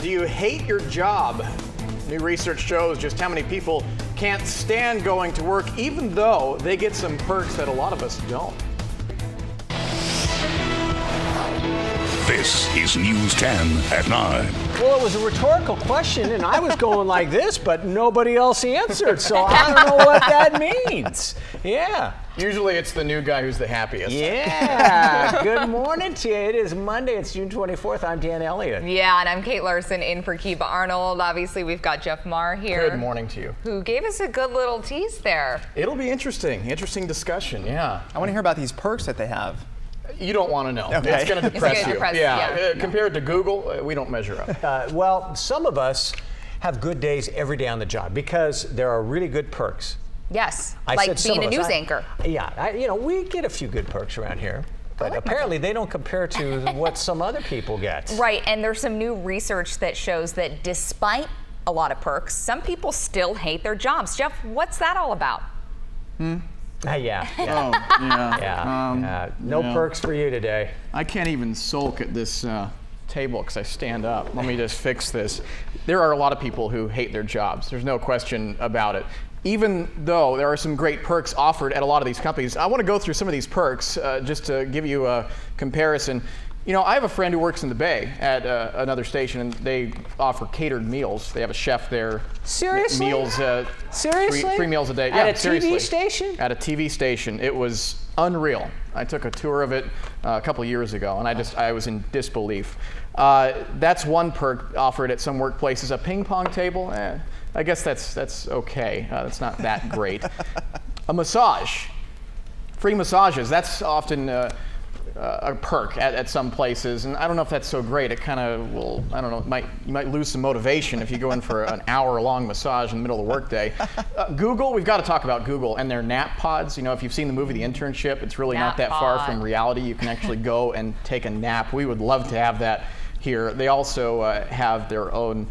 do you hate your job? New research shows just how many people can't stand going to work, even though they get some perks that a lot of us don't. This is News 10 at 9. Well, it was a rhetorical question, and I was going like this, but nobody else answered, so I don't know what that means. Yeah. Usually it's the new guy who's the happiest. Yeah. Good morning to you. It is Monday. It's June 24th. I'm Dan Elliott. Yeah, and I'm Kate Larson in for Kiva Arnold. Obviously, we've got Jeff Maher here. Good morning to you. Who gave us a good little tease there. It'll be interesting. Interesting discussion, yeah. I want to hear about these perks that they have. You don't want to know. Okay. It's going to depress you. Yeah. Compared to Google, we don't measure up. Well, some of us have good days every day on the job because there are really good perks. Yes, I like said some being a of us. news anchor. Yeah, we get a few good perks around here, but apparently they don't compare to what some other people get. Right, and there's some new research that shows that despite a lot of perks, some people still hate their jobs. Jeff, what's that all about? No perks for you today. I can't even sulk at this table because I stand up. Let me just fix this. There are a lot of people who hate their jobs. There's no question about it. Even though there are some great perks offered at a lot of these companies, I want to go through some of these perks just to give you a comparison. You know, I have a friend who works in the Bay at another station, and they offer catered meals. They have a chef there. Seriously? Meals. Seriously? Three meals a day. At yeah, a seriously. TV station? At a TV station. It was unreal. I took a tour of it a couple years ago, and I was in disbelief. That's one perk offered at some workplaces. A ping pong table. I guess that's okay. That's not that great. A massage. Free massages. That's often a perk at some places, and I don't know if that's so great. It kind of will, I don't know, you might lose some motivation if you go in for an hour-long massage in the middle of the workday. Google, we've got to talk about Google and their nap pods. You know, if you've seen the movie The Internship, it's really not that far from reality. You can actually go and take a nap. We would love to have that here. They also have their own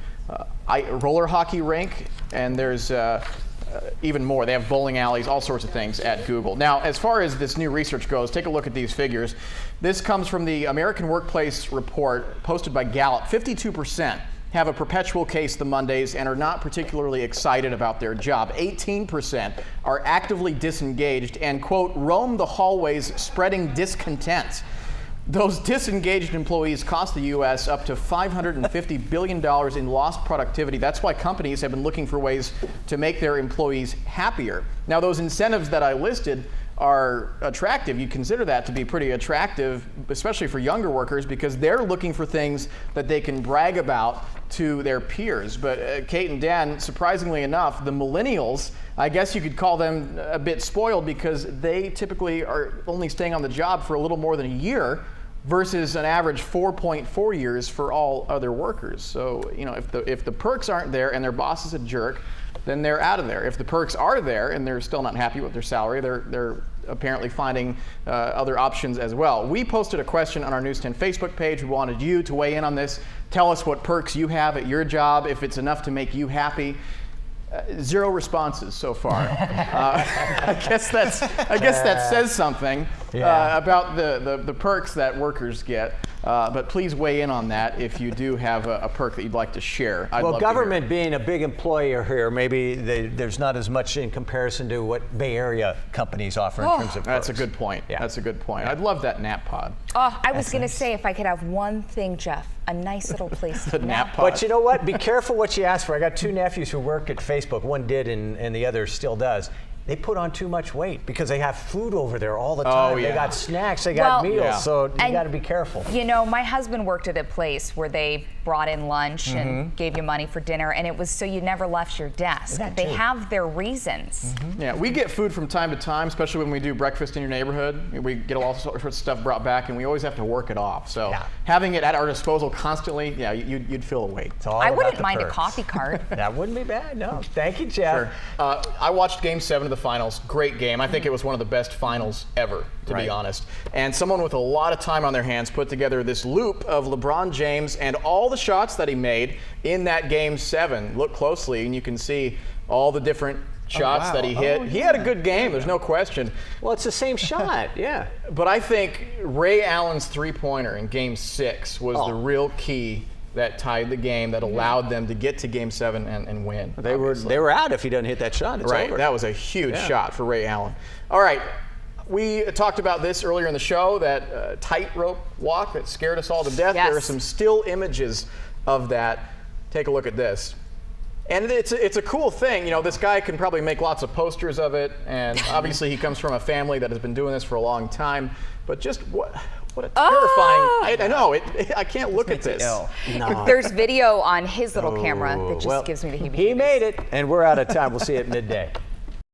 roller hockey rink, and there's even more. They have bowling alleys, all sorts of things at Google. Now, as far as this new research goes, take a look at these figures. This comes from the American Workplace Report posted by Gallup. 52% have a perpetual case the Mondays and are not particularly excited about their job. 18% are actively disengaged and, quote, roam the hallways spreading discontent. Those disengaged employees cost the U.S. up to $550 billion in lost productivity. That's why companies have been looking for ways to make their employees happier. Now, those incentives that I listed are attractive. You consider that to be pretty attractive, especially for younger workers, because they're looking for things that they can brag about to their peers. But Kate and Dan, surprisingly enough, the millennials, I guess you could call them a bit spoiled because they typically are only staying on the job for a little more than a year, versus an average 4.4 years for all other workers. So, you know, if the perks aren't there and their boss is a jerk, then they're out of there. If the perks are there and they're still not happy with their salary, they're apparently finding other options as well. We posted a question on our News 10 Facebook page. We wanted you to weigh in on this. Tell us what perks you have at your job, if it's enough to make you happy. Zero responses so far. I guess that says something about the perks that workers get. But please weigh in on that if you do have a perk that you'd like to share. I'd love to hear. Government being a big employer here, maybe there's not as much in comparison to what Bay Area companies offer in terms of perks. That's a good point. Yeah. That's a good point. I'd love that nap pod. Oh, I was going to say, if I could have one thing, Jeff, a nice little place to nap pod. But you know what? Be careful what you ask for. I got two nephews who work at Facebook. One did and the other still does. They put on too much weight because they have food over there all the time. Oh, yeah. They got snacks, they got meals, so you got to be careful. You know, my husband worked at a place where they brought in lunch and gave you money for dinner, and it was so you never left your desk. They have their reasons. Yeah, we get food from time to time, especially when we do breakfast in your neighborhood. We get all sorts of stuff brought back, and we always have to work it off. So having it at our disposal constantly, you'd feel a weight. I wouldn't mind a coffee cart. That wouldn't be bad, no. Thank you, Jeff. Sure. I watched Game 7 of the finals. Great game. I think it was one of the best finals ever, to be honest. And someone with a lot of time on their hands put together this loop of LeBron James and all the shots that he made in that Game 7. Look closely, and you can see all the different shots that he hit. He had a good game, there's no question. Well, it's the same shot, yeah. But I think Ray Allen's three-pointer in Game 6 was the real key that tied the game, that allowed them to get to Game 7 and win. They were out if he doesn't hit that shot. It's right. over. That was a huge shot for Ray Allen. All right. We talked about this earlier in the show, that tightrope walk that scared us all to death. Yes. There are some still images of that. Take a look at this. And it's a cool thing. You know, this guy can probably make lots of posters of it, and obviously he comes from a family that has been doing this for a long time. But just what a terrifying! I know. I can't look at this. No. There's video on his little camera that just gives me the heebie-jeebies. He made it, and we're out of time. We'll see you at midday.